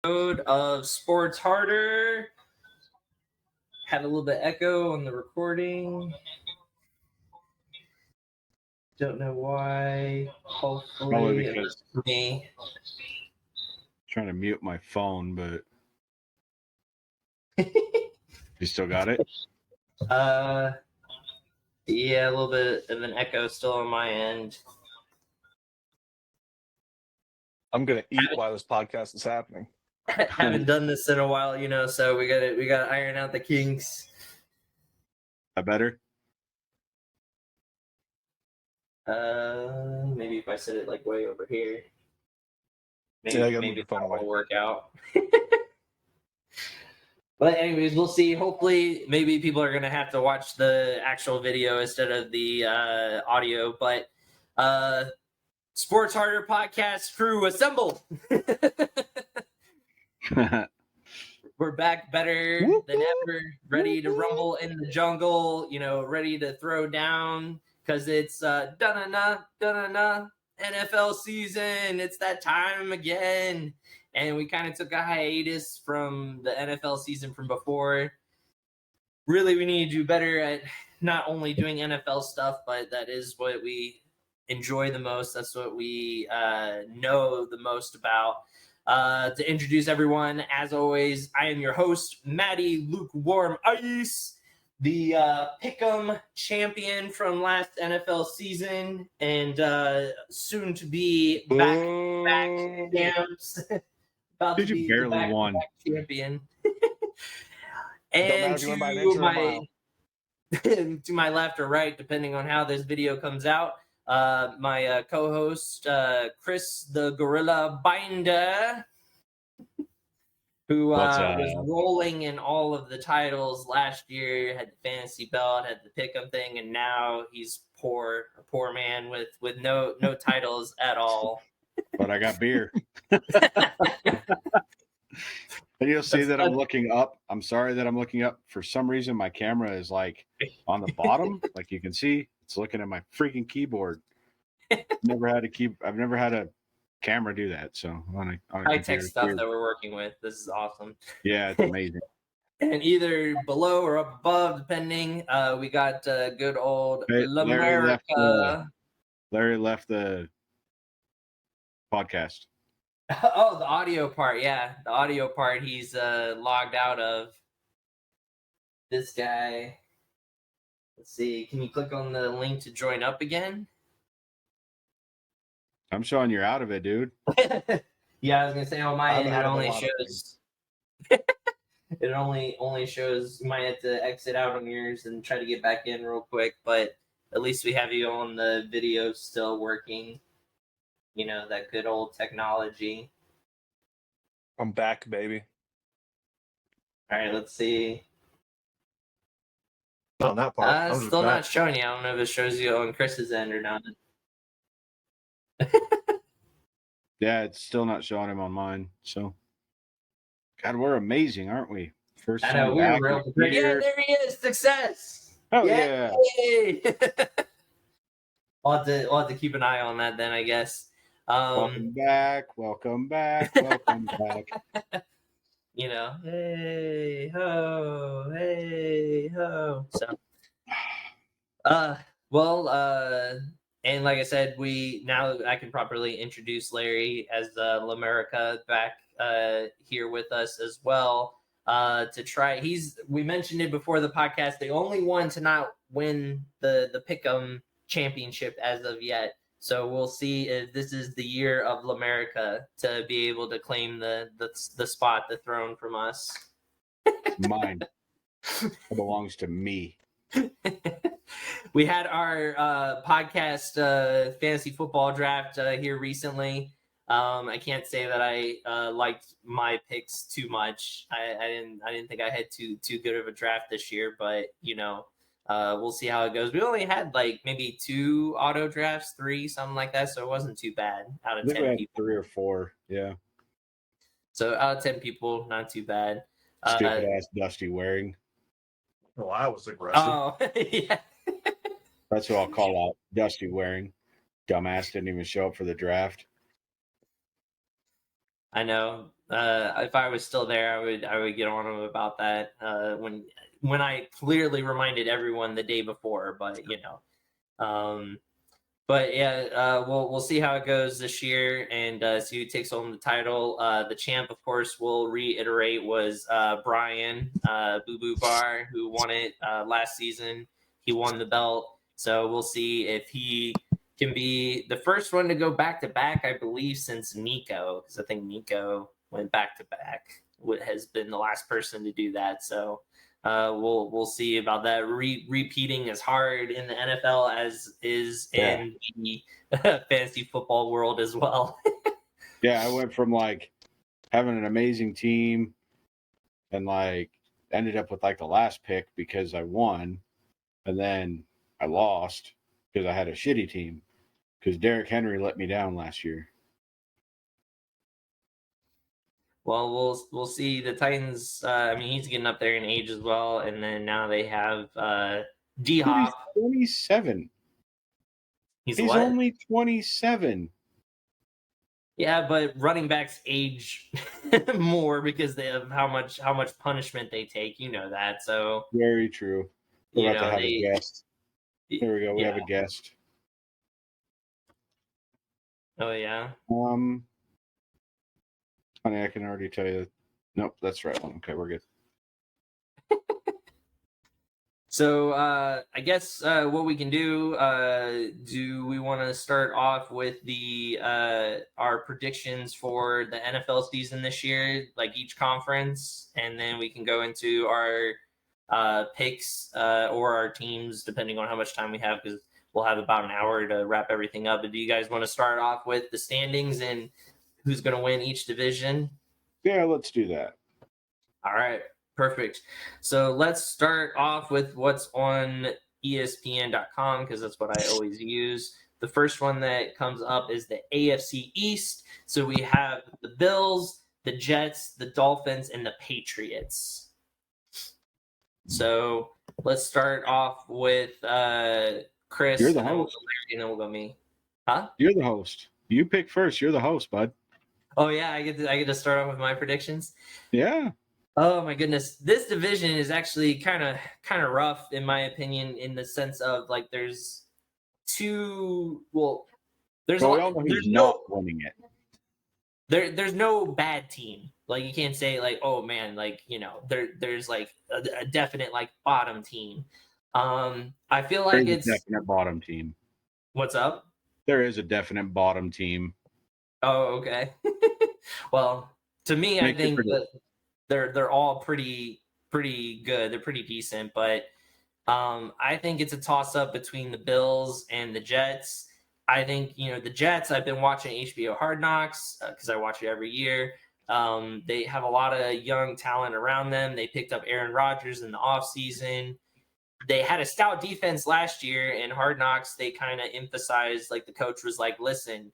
Of Sports Harder. Had a little bit echo on the recording. Don't know why. Hopefully it was me. Trying to mute my phone, but you still got it? Yeah, a little bit of an echo still on my end. I'm gonna eat while this podcast is happening. Haven't done this in a while, so we gotta iron out the kinks. That better? Maybe if I set it like way over here. Maybe that will work out. But anyways, we'll see. Hopefully, maybe people are gonna have to watch the actual video instead of the audio. But Sports Harder podcast crew, assemble! We're back better than ever, ready to rumble in the jungle. Ready to throw down because it's NFL season. It's that time again. And we kind of took a hiatus from the NFL season from before. Really, we need to do better at not only doing NFL stuff, but that is what we enjoy the most. That's what we know the most about. To introduce everyone, as always, I am your host, Maddie Lukewarm Ice, the Pick'em champion from last NFL season, and soon to be back champs. About Dude, to be you barely won. Champion. And to my left or right, depending on how this video comes out, my co-host, Chris the Gorilla Binder, who was rolling in all of the titles last year, had the fantasy belt, had the pick'em thing, and now he's a poor man with no titles at all. But I got beer. And you'll see that I'm looking up. I'm sorry that I'm looking up. For some reason, my camera is like on the bottom. Like you can see, it's looking at my freaking keyboard. I've never had a camera do that. So on a high-tech stuff that we're working with. This is awesome. Yeah, it's amazing. And either below or up above, depending, we got good old Lamerica. Larry left the podcast. Oh, the audio part, yeah. The audio part he's logged out of. This guy. Let's see. Can you click on the link to join up again? I'm showing you're out of it, dude. Yeah, I was gonna say on my end it only shows it only shows you might have to exit out on yours and try to get back in real quick, but at least we have you on the video still working. That good old technology. I'm back, baby. All right, let's see. On that part, still not showing you. I don't know if it shows you on Chris's end or not. Yeah, it's still not showing him on mine. So, God, we're amazing, aren't we? First I know, time we're real. Yeah, there he is. Success. Oh yeah. We'll have to keep an eye on that then, I guess. Welcome back. Welcome back. Welcome back. Hey ho, hey ho. So, and like I said, now I can properly introduce Larry as Lamerica back here with us as well. To try, we mentioned it before the podcast, the only one to not win the Pick'em championship as of yet. So we'll see if this is the year of Lamerica to be able to claim the spot, the throne from us. Mine. It belongs to me. We had our podcast fantasy football draft here recently. I can't say that I liked my picks too much. I didn't think I had too good of a draft this year, but we'll see how it goes. We only had like maybe 2 auto drafts, 3, something like that, so it wasn't too bad out of 10 people. 3 or 4, yeah. So out of 10 people, not too bad. Stupid ass Dusty Waring. Well, I was aggressive. Oh, yeah. That's who I'll call out. Dusty Waring. Dumbass didn't even show up for the draft. I know. if I was still there, I would get on him about that when I clearly reminded everyone the day before. But but yeah, we'll see how it goes this year and see who takes home the title. The champ, of course, we'll reiterate was Brian Boo Boo Bar, who won it last season. He won the belt, so we'll see if he can be the first one to go back to back. I believe since Nico, because I think Nico went back to back. Has been the last person to do that. So. We'll see about that. Repeating as hard in the NFL as is in the fantasy football world as well. Yeah, I went from like having an amazing team and like ended up with like the last pick because I won, and then I lost because I had a shitty team because Derrick Henry let me down last year. Well, we'll see. The Titans. I mean, he's getting up there in age as well, and then now they have D Hop. He's 27. He's what? only 27. Yeah, but running backs age more because they have how much punishment they take. You know that. So very true. We're about to have a guest. Here we go. We have a guest. Oh yeah. Honey, I can already tell you. Nope, that's the right one. Okay, we're good. So I guess what we can do we want to start off with the our predictions for the NFL season this year, like each conference, and then we can go into our picks or our teams, depending on how much time we have, because we'll have about an hour to wrap everything up. But do you guys want to start off with the standings and who's going to win each division? Yeah, let's do that. All right. Perfect. So let's start off with what's on ESPN.com because that's what I always use. The first one that comes up is the AFC East. So we have the Bills, the Jets, the Dolphins, and the Patriots. So let's start off with Chris. You're the host. And then we'll go me. Huh? You're the host. You pick first. You're the host, bud. Oh yeah, I get to start off with my predictions. Yeah. Oh my goodness, this division is actually kind of rough in my opinion, in the sense of like there's two. Well, there's not winning it. There's no bad team. Like you can't say like, oh man, like there's like a definite like bottom team. I feel like there's a definite bottom team. What's up? There is a definite bottom team. Oh, okay. Well, to me, I think that they're all pretty good. They're pretty decent, but I think it's a toss up between the Bills and the Jets. I think the Jets. I've been watching HBO Hard Knocks because I watch it every year. They have a lot of young talent around them. They picked up Aaron Rodgers in the offseason. They had a stout defense last year in Hard Knocks. They kind of emphasized, like the coach was like, listen,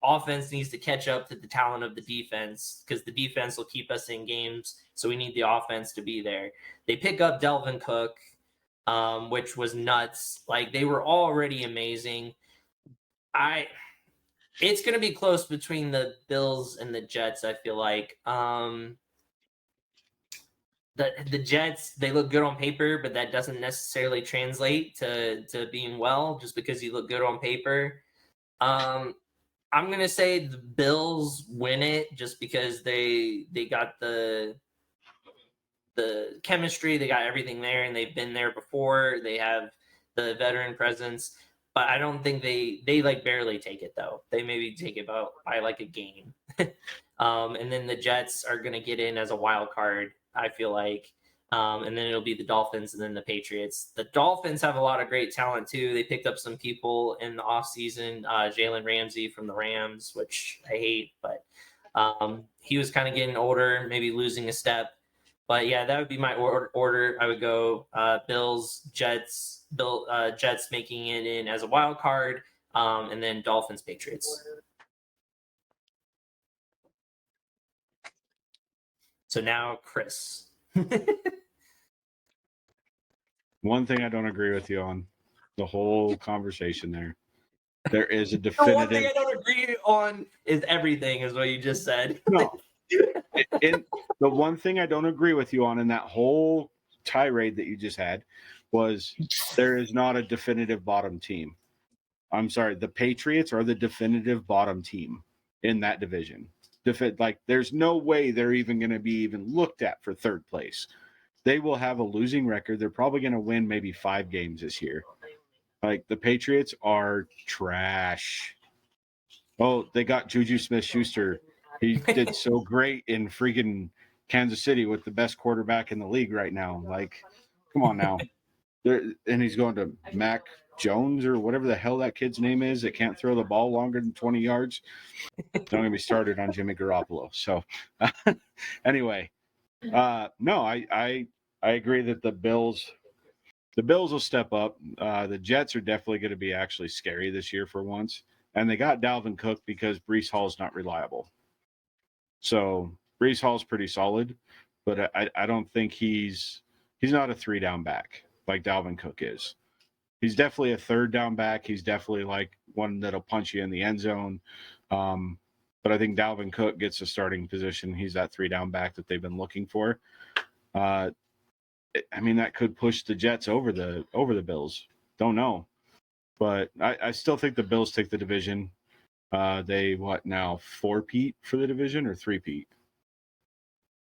offense needs to catch up to the talent of the defense because the defense will keep us in games. So we need the offense to be there. They pick up Delvin Cook, which was nuts. Like they were already amazing. It's going to be close between the Bills and the Jets. I feel like the Jets, they look good on paper, but that doesn't necessarily translate to being well just because you look good on paper. I'm going to say the Bills win it just because they got the chemistry, they got everything there, and they've been there before. They have the veteran presence, but I don't think they like barely take it though. They maybe take it by like a game. And then the Jets are going to get in as a wild card, I feel like. And then it'll be the Dolphins and then the Patriots. The Dolphins have a lot of great talent too. They picked up some people in the offseason, Jalen Ramsey from the Rams, which I hate, but he was kind of getting older, maybe losing a step. But yeah, that would be my order. I would go Bills, Jets, Jets making it in as a wild card, and then Dolphins, Patriots. So now, Chris. One thing I don't agree with you on, the whole conversation there. There is a definitive. The one thing I don't agree on is everything, is what you just said. No. And the one thing I don't agree with you on in that whole tirade that you just had was there is not a definitive bottom team. I'm sorry, the Patriots are the definitive bottom team in that division. Like, there's no way they're even going to be even looked at for third place. They will have a losing record. They're probably going to win maybe 5 games this year. Like, the Patriots are trash. Oh, they got Juju Smith-Schuster. He did so great in freaking Kansas City with the best quarterback in the league right now. Like, come on now. And he's going to Mac Jones or whatever the hell that kid's name is that can't throw the ball longer than 20 yards. Don't get me started on Jimmy Garoppolo. So, anyway, no, I agree that the Bills will step up. The Jets are definitely going to be actually scary this year for once. And they got Dalvin Cook because Breece Hall's not reliable. So Breece Hall's pretty solid, but I don't think he's not a 3-down back like Dalvin Cook is. He's definitely a 3rd-down back. He's definitely like one that'll punch you in the end zone. But I think Dalvin Cook gets a starting position. He's that 3-down back that they've been looking for. I mean, that could push the Jets over the Bills. Don't know. But I still think the Bills take the division. They what now? 4-peat for the division or 3-peat?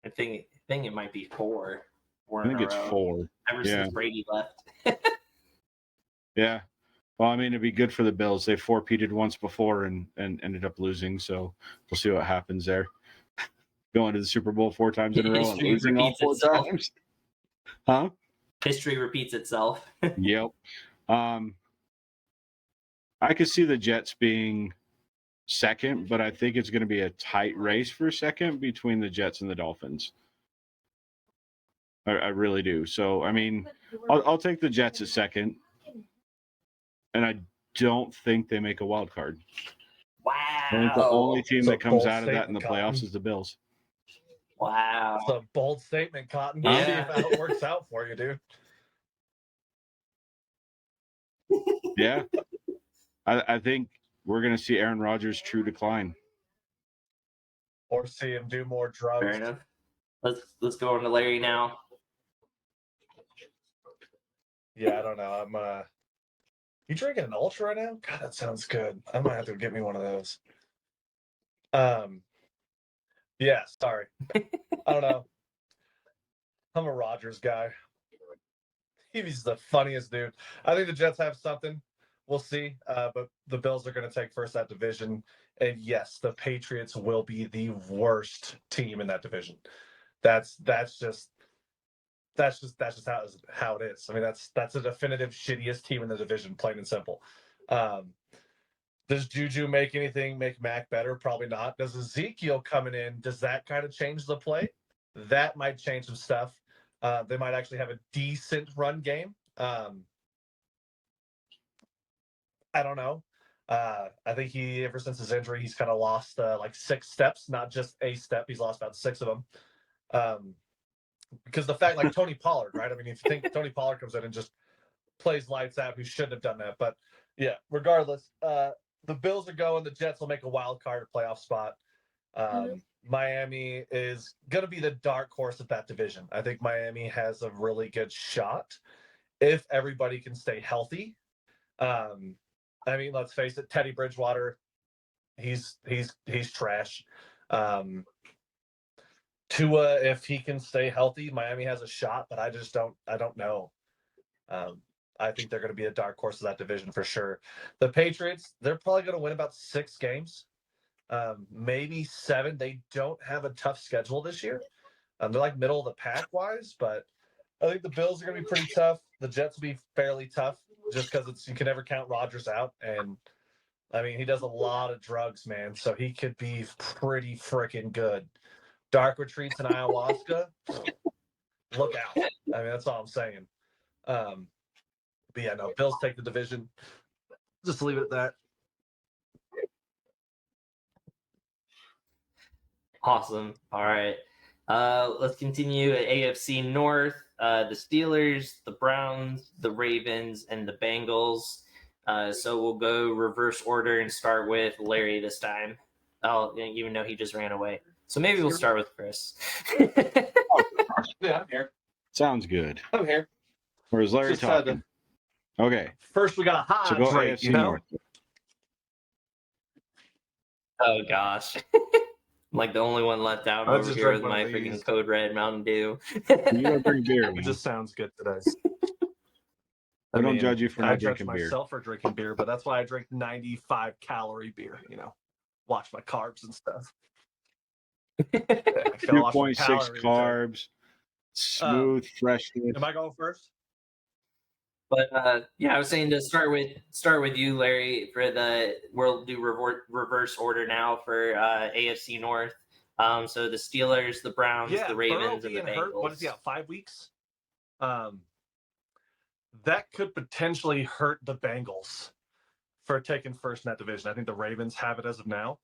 I think it might be 4. I think it's 4. Ever since Brady left. Yeah. Well, I mean, it'd be good for the Bills. They 4-peated once before and ended up losing. So we'll see what happens there. Going to the Super Bowl 4 times in a row and losing all 4 times. Huh? History repeats itself. Yep. I could see the Jets being second, but I think it's going to be a tight race for second between the Jets and the Dolphins. I really do. So, I mean, I'll take the Jets at second, and I don't think they make a wild card. Wow. I think the only team that comes out of that in the playoffs is the Bills. Wow. That's a bold statement, Cotton. Yeah. See if that works out for you, dude. Yeah. I think we're going to see Aaron Rodgers' true decline. Or see him do more drugs. Fair enough. Let's go on to Larry now. Yeah, I don't know. You drinking an Ultra right now? God, that sounds good. I might have to get me one of those. Yeah, sorry. I don't know. I'm a Rodgers guy. He's the funniest dude. I think the Jets have something. We'll see. But the Bills are going to take first that division. And yes, the Patriots will be the worst team in that division. That's just how it is. I mean, that's a definitive shittiest team in the division, plain and simple. Does Juju make Mac better? Probably not. Does Ezekiel coming in, does that kind of change the play? That might change some stuff. They might actually have a decent run game. I don't know. I think ever since his injury, he's kind of lost like 6 steps, not just a step. He's lost about 6 of them. Because the fact, like Tony Pollard, right? I mean, if you think Tony Pollard comes in and just plays lights out, who shouldn't have done that. But yeah, regardless, the Bills are going. The Jets will make a wild card playoff spot. Miami is going to be the dark horse of that division. I think Miami has a really good shot if everybody can stay healthy. I mean, let's face it, Teddy Bridgewater, he's trash. Tua, if he can stay healthy, Miami has a shot, but I don't know. I think they're going to be a dark horse of that division for sure. The Patriots, they're probably going to win about 6 games, maybe 7. They don't have a tough schedule this year. They're like middle of the pack wise, but I think the Bills are going to be pretty tough. The Jets will be fairly tough just because you can never count Rodgers out. And I mean, he does a lot of drugs, man. So he could be pretty freaking good. Dark retreats in ayahuasca, look out. I mean, that's all I'm saying. But yeah, no, Bills take the division. Just leave it at that. Awesome. All right. Let's continue at AFC North. The Steelers, the Browns, the Ravens, and the Bengals. So we'll go reverse order and start with Larry this time. Oh, even though he just ran away. So maybe we'll start with Chris. Yeah, I'm here. Sounds good. I'm here. Where's Larry Just had talking? Okay, First, we got a so go hydrate, AFC you know? North. Oh gosh. I'm like the only one left out I over just here drank with one my of freaking these. Code Red Mountain Dew. You don't drink beer, It man. just sounds good today. I don't judge you for I not judge drinking beer. myself for drinking beer, but that's why I drink 95 calorie beer, you know. Watch my carbs and stuff. Yeah, I gotta watch my 2.6 calorie intake. carbs, smooth freshness. Am I going first? But yeah, I was saying to start with you, Larry, for we'll do reverse order now for AFC North. So the Steelers, the Browns, Yeah, the Burrow Ravens, and the being hurt. What is Bengals. he out? 5 weeks. That could potentially hurt the Bengals for taking first in that division. I think the Ravens have it as of now.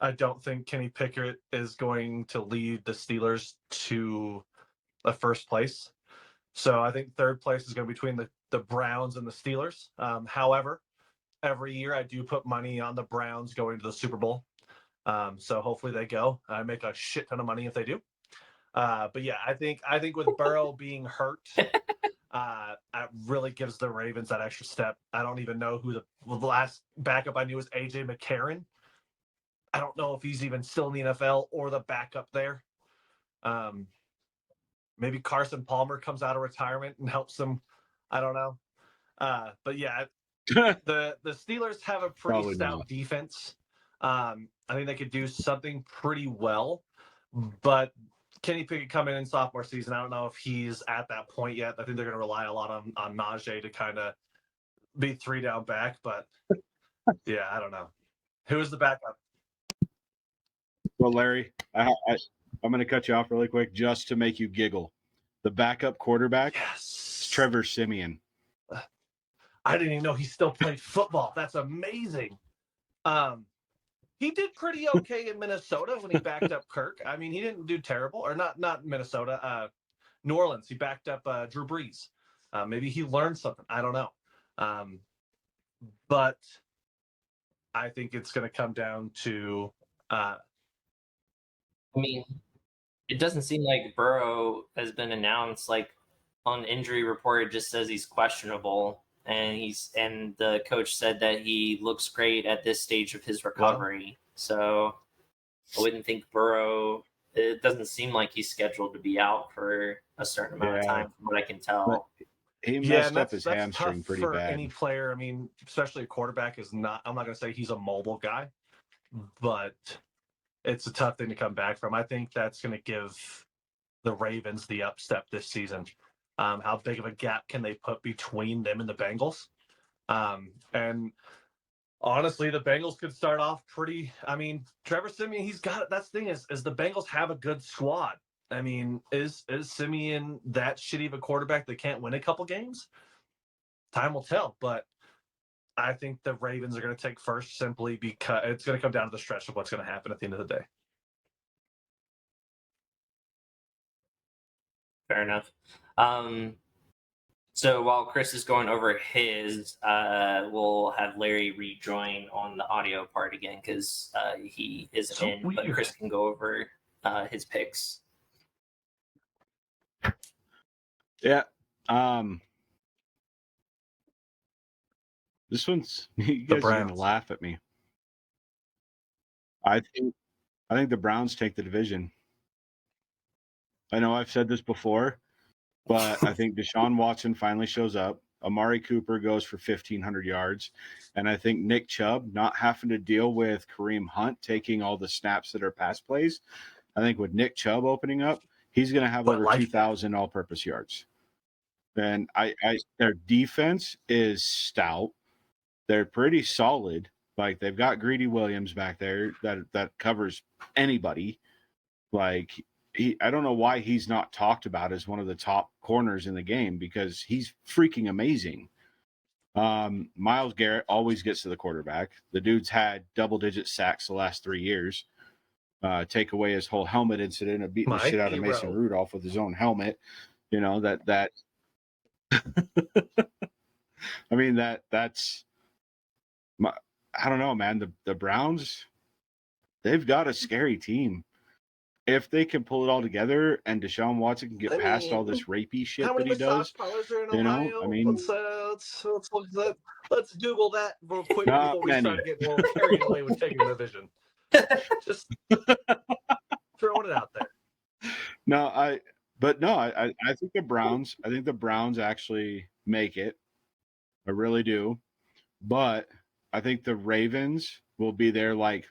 I don't think Kenny Pickett is going to lead the Steelers to a first place. So I think third place is going to be between the Browns and the Steelers. However, every year I do put money on the Browns going to the Super Bowl. So hopefully they go. I make a shit ton of money if they do. But yeah, I think with Burrow being hurt, that really gives the Ravens that extra step. I don't even know who the last backup I knew was AJ McCarron. I don't know if he's even still in the NFL or the backup there. Maybe Carson Palmer comes out of retirement and helps them. I don't know. But yeah, the Steelers have a pretty Probably stout not. defense. I think they could do something pretty well, but Kenny Pickett coming in sophomore season, I don't know if he's at that point yet. I think they're going to rely a lot on Najee to kind of be 3 down back, but yeah, I don't know. Who is the backup? Well, Larry, I'm going to cut you off really quick just to make you giggle. The backup quarterback is Yes, Trevor Siemian. I didn't even know he still played football. That's amazing. He did pretty okay in Minnesota when he backed up Kirk. I mean, he didn't do terrible, or not Minnesota, New Orleans. He backed up Drew Brees. Maybe he learned something. I don't know. But I think it's going to come down to. I mean, it doesn't seem like Burrow has been announced. Like on injury report, it just says he's questionable, and the coach said that he looks great at this stage of his recovery. So I wouldn't think Burrow. It doesn't seem like he's scheduled to be out for a certain amount of time, from what I can tell. He Yeah, messed and up his that's hamstring tough pretty for bad. any player. I mean, especially a quarterback is not. I'm not going to say he's a mobile guy, but it's a tough thing to come back from. I think that's going to give the Ravens the upstep this season. How big of a gap can they put between them and the Bengals? And honestly, the Bengals could start off pretty. I mean, Trevor Siemian, he's got. That's the thing is the Bengals have a good squad. I mean, is Siemian that shitty of a quarterback that can't win a couple games? Time will tell, but I think the Ravens are going to take first simply because it's going to come down to the stretch of what's going to happen at the end of the day. Fair enough. So while Chris is going over his, we'll have Larry rejoin on the audio part again because he isn't So in, but weird. Chris can go over his picks. Yeah. This one's you guys are gonna Browns. laugh at me. I think the Browns take the division. I know I've said this before, but I think Deshaun Watson finally shows up. Amari Cooper goes for 1,500 yards. And I think Nick Chubb not having to deal with Kareem Hunt taking all the snaps that are pass plays. I think with Nick Chubb opening up, he's going to have over 2,000 all-purpose yards. And their defense is stout. They're pretty solid. Like they've got Greedy Williams back there that covers anybody. Like I don't know why he's not talked about as one of the top corners in the game because he's freaking amazing. Myles Garrett always gets to the quarterback. The dude's had double-digit sacks the last 3 years. Take away his whole helmet incident of beating the shit out of Mason Rudolph with his own helmet. You know that. I mean that's. I don't know, man. The Browns. they've got a scary team. If they can pull it all together and Deshaun Watson can get past all this rapey shit How that many he does, massage parlors are in you Ohio? know, I mean, Let's look at that. Let's Google that real quick not before we many. start getting a little carried away with taking the division. Just throwing it out there. No, I think the Browns. I think the Browns actually make it. I really do. But I think the Ravens will be there like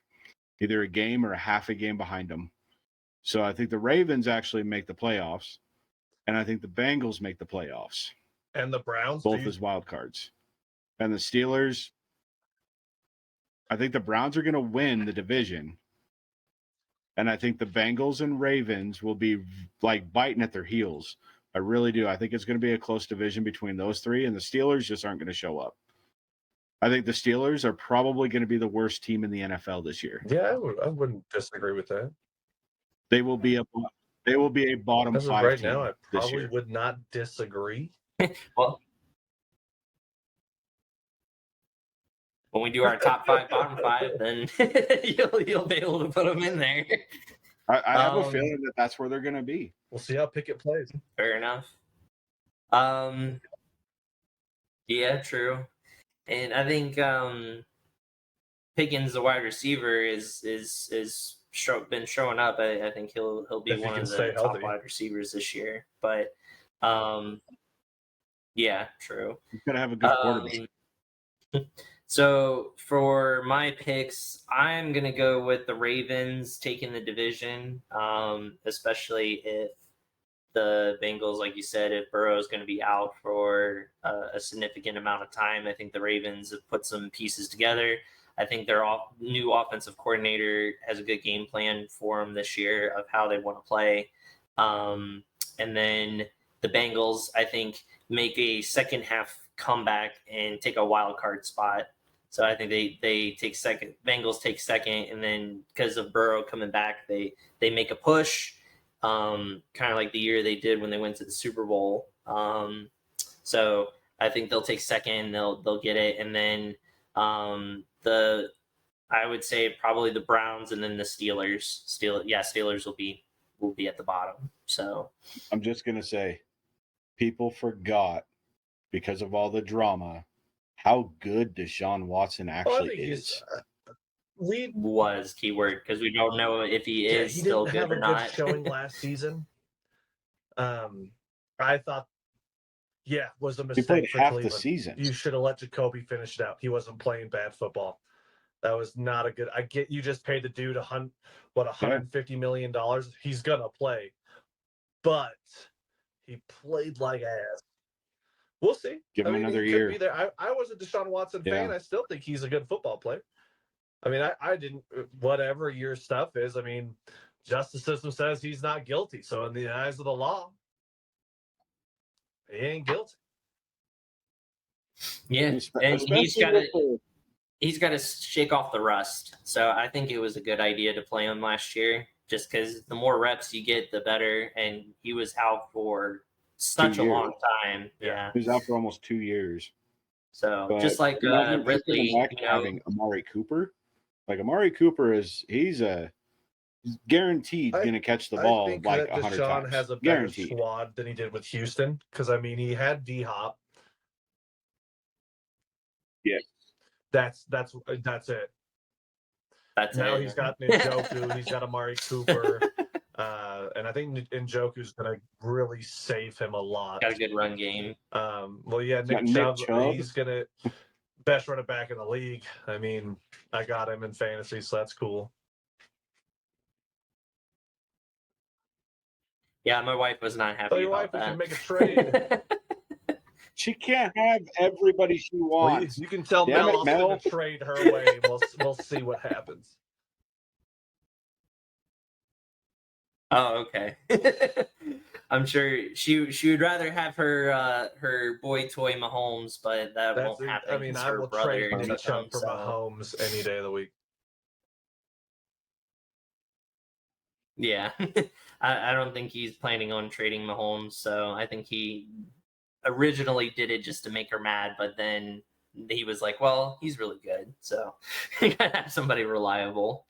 either a game or a half a game behind them. So I think the Ravens actually make the playoffs, and I think the Bengals make the playoffs, And the Browns, both as wild cards. And the Steelers, I think the Browns are going to win the division. And I think the Bengals and Ravens will be like biting at their heels. I really do. I think it's going to be a close division between those three, and the Steelers just aren't going to show up. I think the Steelers are probably going to be the worst team in the NFL this year. Yeah, I wouldn't disagree with that. They will be a bottom As of five right team now, I this probably year. would not disagree. Well, when we do our top 5, bottom 5, then you'll be able to put them in there. I have a feeling that that's where they're going to be. We'll see how Pickett plays. Fair enough. Yeah, true. And I think Pickens, the wide receiver, is been showing up. I think he'll be If he one can of stay the top healthy. wide receivers this year. But yeah, true. He's going to have a good quarterback. So for my picks, I'm gonna go with the Ravens taking the division, especially if the Bengals, like you said, if Burrow is going to be out for a significant amount of time. I think the Ravens have put some pieces together. I think their new offensive coordinator has a good game plan for them this year of how they want to play. And then the Bengals, I think, make a second half comeback and take a wild card spot. So I think they take second. Bengals take second, and then because of Burrow coming back, they make a push, kind of like the year they did when they went to the Super Bowl. So I think they'll take second. They'll get it, and then I would say probably the Browns, and then the Steelers. Steelers will be at the bottom. So I'm just going to say, people forgot because of all the drama how good Deshaun Watson actually is. Was keyword because we don't know if he is still good or not. Good showing last season. I thought, was a mistake. He played for half Cleveland. the season. You should have let Jacoby finish it out. He wasn't playing bad football. That was not a good. I get you just paid the dude $150 million. He's gonna play, but he played like ass. We'll see. Give him another year. Be there. I was a Deshaun Watson fan. I still think he's a good football player. I mean, I didn't. Whatever your stuff is, I mean, justice system says he's not guilty. So in the eyes of the law, he ain't guilty. Yeah, and he's got to shake off the rust. So I think it was a good idea to play him last year, just because the more reps you get, the better. And he was out for such a long time. Yeah, he was out for almost 2 years. So just like Ridley, having Amari Cooper, like Amari Cooper he's guaranteed going to catch the ball like 100 times. Deshaun has a better squad than he did with Houston because I mean he had D-Hop. Yeah, that's it. He's got Njoku, he's got Amari Cooper, and I think Njoku's going to really save him a lot. Got a good run game. Nick Chubb, he's going to best running back in the league. I mean, I got him in fantasy, so that's cool. Yeah, my wife was not happy your about wife that. Can make a trade. She can't have everybody she wants. You can tell Mel I'll trade her way. We'll see what happens. Oh, okay. I'm sure she would rather have her boy toy Mahomes, but that won't happen. I mean, I will trade Chubb for Mahomes any day of the week. Yeah, I don't think he's planning on trading Mahomes, so I think he originally did it just to make her mad, but then he was like, well, he's really good, so you gotta have somebody reliable.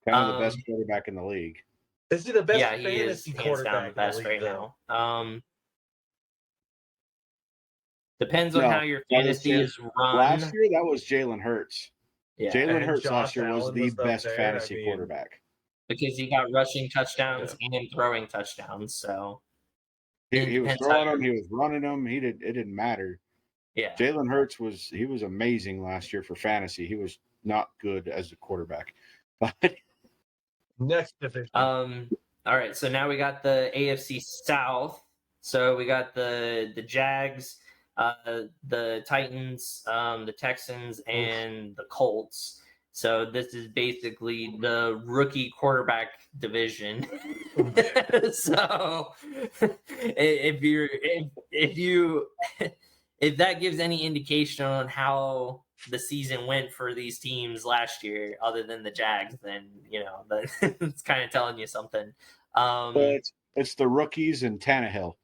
Kind of the best quarterback in the league. Is he the best Yeah, he is fantasy hands down the quarterback best in the league, right though? now. Depends on No, how your I would fantasy say is run. last year that was Jalen Hurts. Yeah, Jalen And Hurts Josh last year was Allen the was up best there. fantasy I mean, quarterback. because he got rushing touchdowns and throwing touchdowns. So it He was depends how throwing them, you're. he was running them. It didn't matter. Yeah. Jalen Hurts was amazing last year for fantasy. He was not good as a quarterback, but next division. All right. So now we got the AFC South. So we got the Jags, the Titans, the Texans, and the Colts. So this is basically the rookie quarterback division. So if that gives any indication on how the season went for these teams last year, other than the Jags, then it's kind of telling you something. but it's the rookies and Tannehill.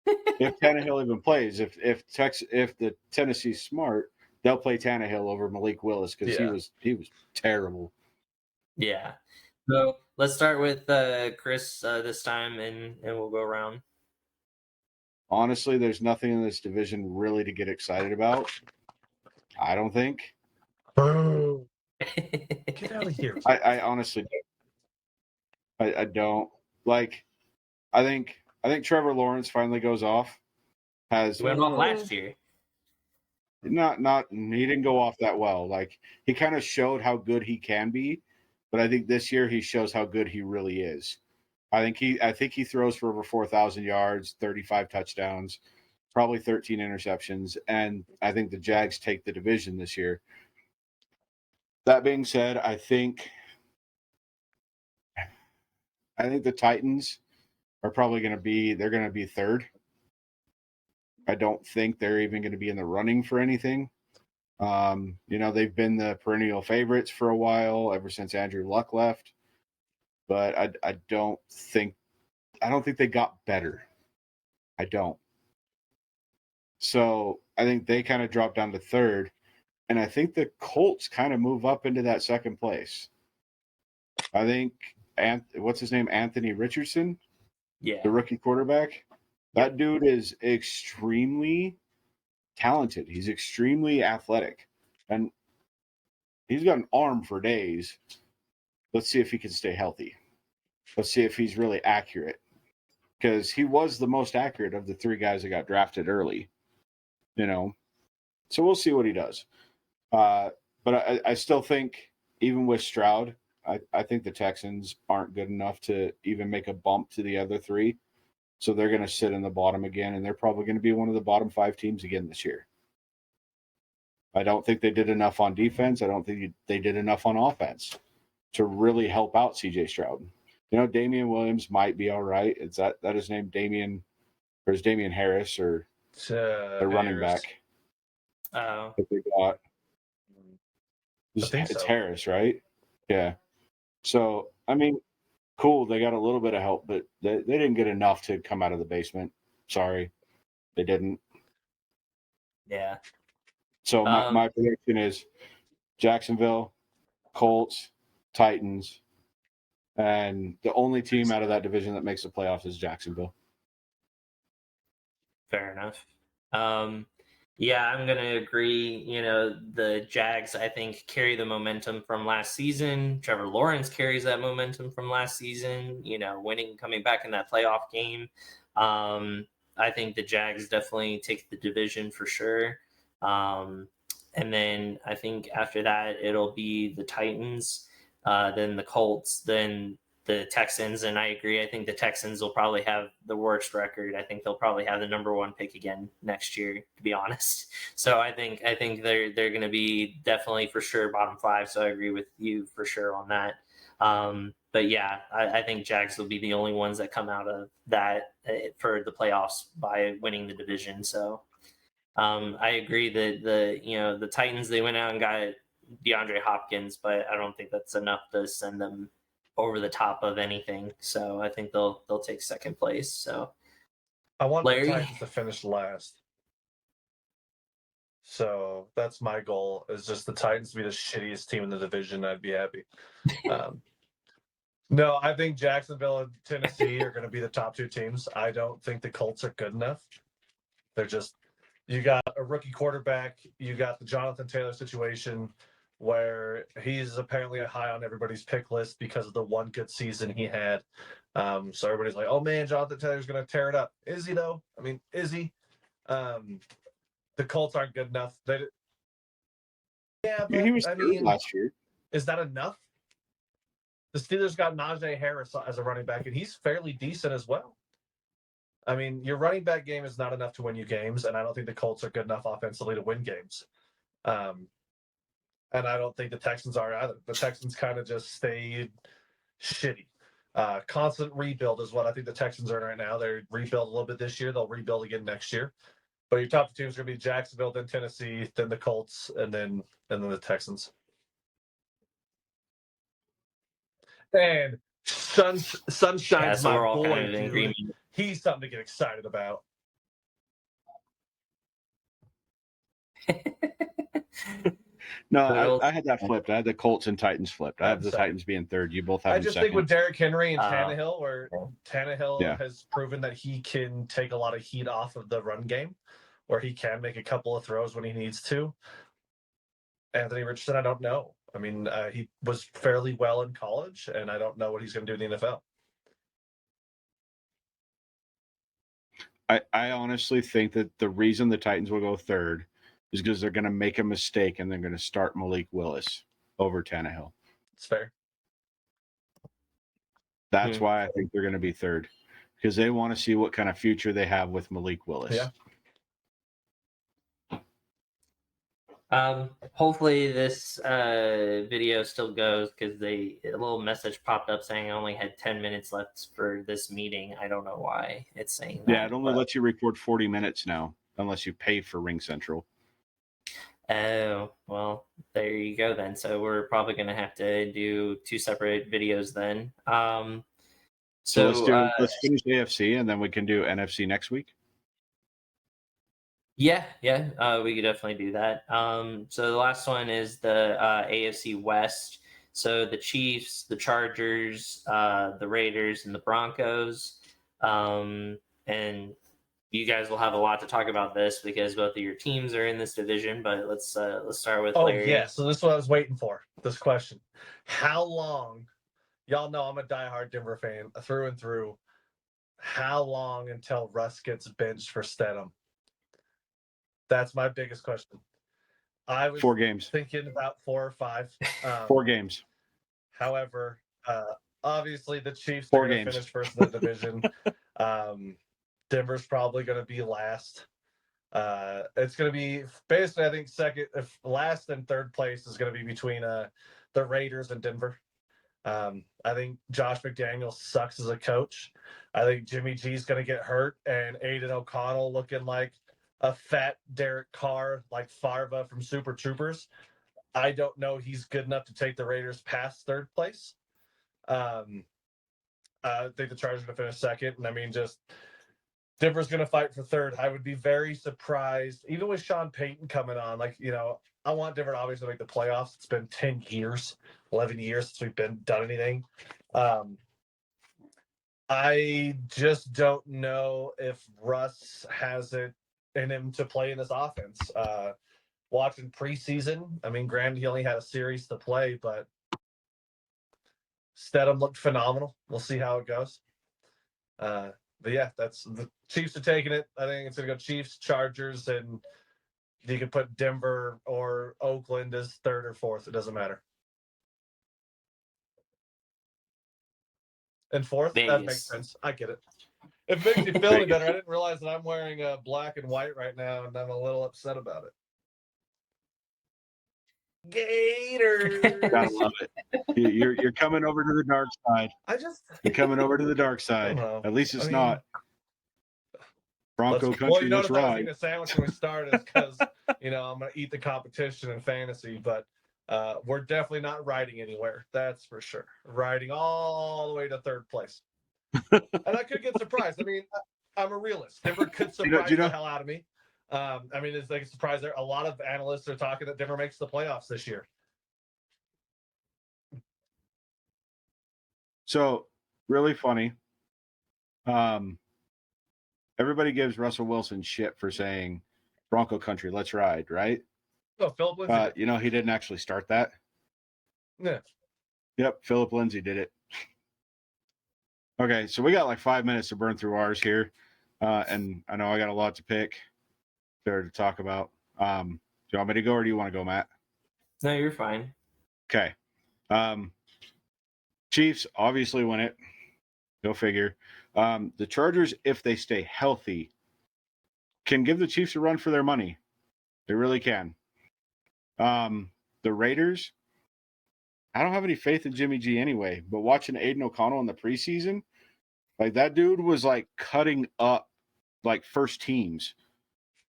If Tannehill even plays, if the Tennessee's smart, they'll play Tannehill over Malik Willis because he was terrible. Yeah. So let's start with Chris this time, and we'll go around. Honestly, there's nothing in this division really to get excited about. I don't think. Boo! Get out of here! I honestly, I don't like. I think Trevor Lawrence finally goes off. He went off last year. Not he didn't go off that well. Like he kind of showed how good he can be, but I think this year he shows how good he really is. I think he throws for over 4,000 yards, 35 touchdowns, probably 13 interceptions, and I think the Jags take the division this year. That being said, I think the Titans are probably going to be third. I don't think they're even going to be in the running for anything. They've been the perennial favorites for a while, ever since Andrew Luck left. But I don't think they got better. I don't. So I think they kind of dropped down to third, and I think the Colts kind of move up into that second place. I think what's his name, Anthony Richardson, the rookie quarterback. That dude is extremely talented. He's extremely athletic, and he's got an arm for days. Let's see if he can stay healthy. Let's see if he's really accurate, because he was the most accurate of the three guys that got drafted early. So we'll see what he does. But I still think, even with Stroud, I think the Texans aren't good enough to even make a bump to the other three. So they're going to sit in the bottom again, and they're probably going to be one of the bottom 5 teams again this year. I don't think they did enough on defense. I don't think they did enough on offense to really help out CJ Stroud. Damian Williams might be all right. Is that his name, Damian, or is Damian Harris, or the running back? Oh, that they got. I think so. It's Harris, right? Yeah. So I mean, cool. They got a little bit of help, but they didn't get enough to come out of the basement. Sorry, they didn't. Yeah. So my prediction is Jacksonville, Colts, Titans, and the only team out of that division that makes the playoffs is Jacksonville. Fair enough. Yeah, I'm going to agree. The Jags, I think, carry the momentum from last season. Trevor Lawrence carries that momentum from last season, winning, coming back in that playoff game. I think the Jags definitely take the division for sure. And then I think after that, it'll be the Titans, then the Colts, then the Texans, and I agree. I think the Texans will probably have the worst record. I think they'll probably have the number 1 pick again next year, to be honest. So I think they're going to be definitely for sure bottom 5. So I agree with you for sure on that. But yeah, I think Jags will be the only ones that come out of that for the playoffs by winning the division. So I agree that the Titans, they went out and got DeAndre Hopkins, but I don't think that's enough to send them over the top of anything. So I think they'll take second place. So I want Larry? the Titans to finish last. So that's my goal, is just the Titans to be the shittiest team in the division. I'd be happy. No, I think Jacksonville and Tennessee are going to be the top two teams. I don't think the Colts are good enough. They're just, you got a rookie quarterback, you got the Jonathan Taylor situation where he's apparently high on everybody's pick list because of the one good season he had. So everybody's like, oh man, Jonathan Taylor's going to tear it up. Is he though? I mean, is he? The Colts aren't good enough. Yeah, but He was I third mean, last year. is that enough? The Steelers got Najee Harris as a running back, and he's fairly decent as well. I mean, your running back game is not enough to win you games, and I don't think the Colts are good enough offensively to win games. And I don't think the Texans are either. The Texans kind of just stayed shitty. Constant rebuild is what I think the Texans are in right now. They rebuild a little bit this year. They'll rebuild again next year. But your top two teams are going to be Jacksonville, then Tennessee, then the Colts, and then the Texans. And Sunshine's my boy, kind of dude. He's something to get excited about. No, I had that flipped. I had the Colts and Titans flipped. I have the Titans being third. You both have. I just think with Derrick Henry and Tannehill, where Tannehill Yeah. has proven that he can take a lot of heat off of the run game, where he can make a couple of throws when he needs to. Anthony Richardson, I don't know. I mean, he was fairly well in college, and I don't know what he's going to do in the NFL. I honestly think that the reason the Titans will go third is because they're going to make a mistake and they're going to start Malik Willis over Tannehill. It's fair. That's why I think they're going to be third, because they want to see what kind of future they have with Malik Willis. Yeah. Hopefully this video still goes, because a little message popped up saying I only had 10 minutes left for this meeting. I don't know why it's saying that. Yeah, it only lets you record 40 minutes now, unless you pay for Ring Central. Oh, well, there you go then. So we're probably going to have to do two separate videos then. So let's finish AFC and then we can do NFC next week. Yeah, we could definitely do that. So the last one is the AFC West. So the Chiefs, the Chargers, the Raiders, and the Broncos. And you guys will have a lot to talk about this because both of your teams are in this division. But let's start with Larry. Yeah, so this is what I was waiting for. This question: how long? Y'all know I'm a diehard Denver fan through and through. How long until Russ gets benched for Stidham? That's my biggest question. I was 4 games. Thinking about 4 or 5. 4 games. However, obviously the Chiefs 4 are going to games. finish first in the division. Denver's probably going to be last. It's going to be basically, I think, second, if last and third place is going to be between the Raiders and Denver. I think Josh McDaniels sucks as a coach. I think Jimmy G's going to get hurt, and Aiden O'Connell looking like a fat Derek Carr, like Farva from Super Troopers. I don't know he's good enough to take the Raiders past third place. I think the Chargers are going to finish second. And I mean, just Denver's going to fight for third. I would be very surprised, even with Sean Payton coming on. Like, I want Denver obviously to make the playoffs. It's been 10 years, 11 years since we've done anything. I just don't know if Russ has it in him to play in this offense. Watching preseason, I mean, granted, he only had a series to play, but Stidham looked phenomenal. We'll see how it goes. But yeah, that's the Chiefs are taking it. I think it's going to go Chiefs, Chargers, and you can put Denver or Oakland as third or fourth. It doesn't matter. And fourth, Vegas. That makes sense. I get it. It makes you feel any better. I didn't realize that I'm wearing black and white right now, and I'm a little upset about it. Gators. Gotta love it. You're coming over to the dark side. You're coming over to the dark side. At least it's not Bronco country. Well, you notice let's I was ride. eating a sandwich when we started because I'm going to eat the competition in fantasy, but we're definitely not riding anywhere. That's for sure. Riding all the way to third place. And I could get surprised. I mean, I'm a realist. Denver could surprise the hell out of me. I mean, it's like a surprise there. A lot of analysts are talking that Denver makes the playoffs this year. So really funny. Everybody gives Russell Wilson shit for saying Bronco country, let's ride, right? Oh, Philip Lindsay. You know, he didn't actually start that. Yeah. Yep, Philip Lindsay did it. Okay, so we got like 5 minutes to burn through ours here. And I know I got a lot to pick there to talk about. Do you want me to go or do you want to go, Matt? No, you're fine. Okay. Chiefs obviously win it. Go figure. The Chargers, if they stay healthy, can give the Chiefs a run for their money. They really can. The Raiders, I don't have any faith in Jimmy G anyway, but watching Aiden O'Connell in the preseason, like that dude was like cutting up like first teams,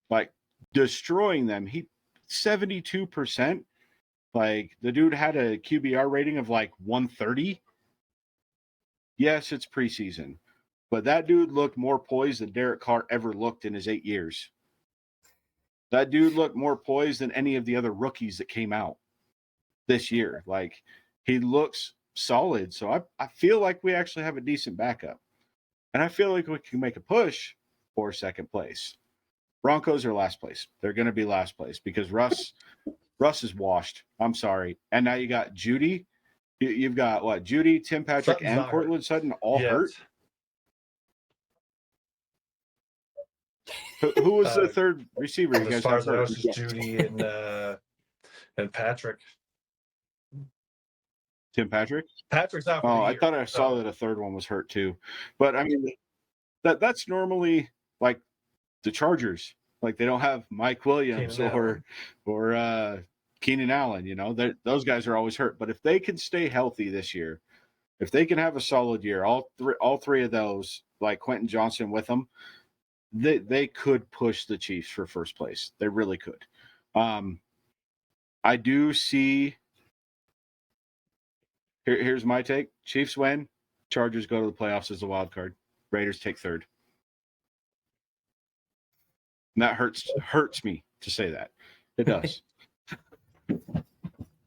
like destroying them. He 72%. Like the dude had a QBR rating of like 130. Yes, it's preseason, but that dude looked more poised than Derek Carr ever looked in his 8 years. That dude looked more poised than any of the other rookies that came out this year. Like he looks solid. So I feel like we actually have a decent backup. And I feel like we can make a push for second place. Broncos are last place. They're going to be last place because Russ is washed. I'm sorry. And now you got Judy. You've got what? Judy, Tim Patrick, Sutton's and not Cortland Sutton all Yes. hurt. Who was the third receiver? You As guys far have as I know, hurt? it's just Judy and Patrick. Tim Patrick? Patrick's out for Oh, the I year. thought I saw that a third one was hurt too. But I mean, that's normally like the Chargers. Like they don't have Mike Williams Keenan or Keenan Allen. You know, those guys are always hurt. But if they can stay healthy this year, if they can have a solid year, all three of those, like Quentin Johnson with them, they could push the Chiefs for first place. They really could. I do see. Here's my take. Chiefs win. Chargers go to the playoffs as a wild card. Raiders take third. And that hurts me to say that. It does.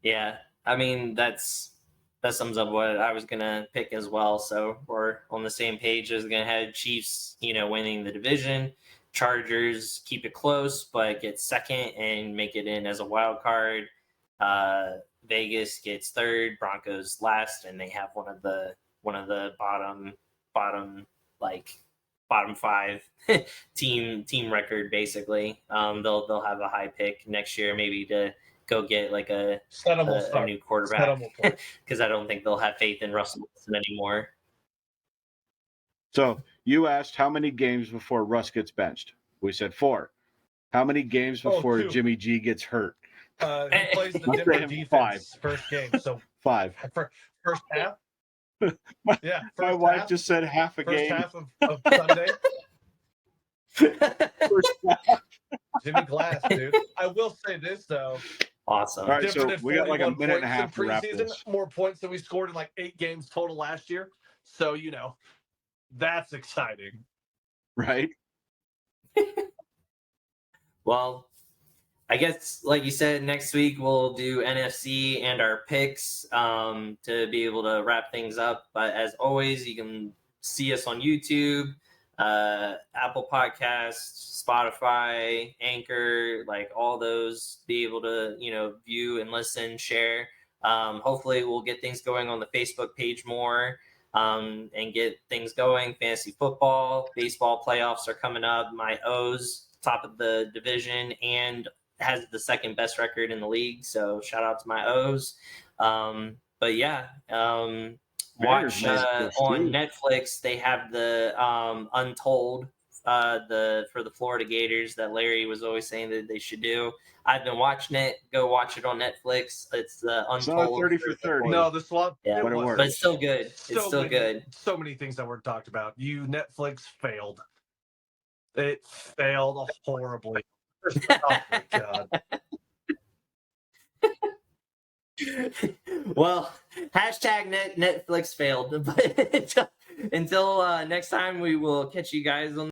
Yeah, I mean that sums up what I was gonna pick as well. So we're on the same page. As gonna have Chiefs, winning the division. Chargers keep it close, but get second and make it in as a wild card. Vegas gets third, Broncos last, and they have one of the bottom five team record basically. They'll have a high pick next year, maybe to go get like a new quarterback because I don't think they'll have faith in Russell Wilson anymore. So you asked how many games before Russ gets benched? We said 4. How many games before Jimmy G gets hurt? He plays the Denver defense first game, so 5. First half. Yeah, my wife just said half a first game. Half of Sunday. First half. Jimmy Glass, dude. I will say this though. Awesome. All right, so we got like a minute and a half to wrap this. More points than we scored in like 8 games total last year. So that's exciting, right? Well, I guess, like you said, next week we'll do NFC and our picks to be able to wrap things up. But as always, you can see us on YouTube, Apple Podcasts, Spotify, Anchor, like all those. Be able to view and listen, share. Hopefully, we'll get things going on the Facebook page more and get things going. Fantasy football, baseball playoffs are coming up. My O's top of the division and has the second best record in the league, so shout out to my O's. But yeah, watch on Netflix. They have the Untold for the Florida Gators that Larry was always saying that they should do. I've been watching it. Go watch it on Netflix. It's the Untold. 30 for 30. No, the swap. Yeah, but it's still good. It's still good. So many things that were talked about. Netflix failed. It failed horribly. Oh my God. Well, hashtag Netflix failed. But until next time, we will catch you guys on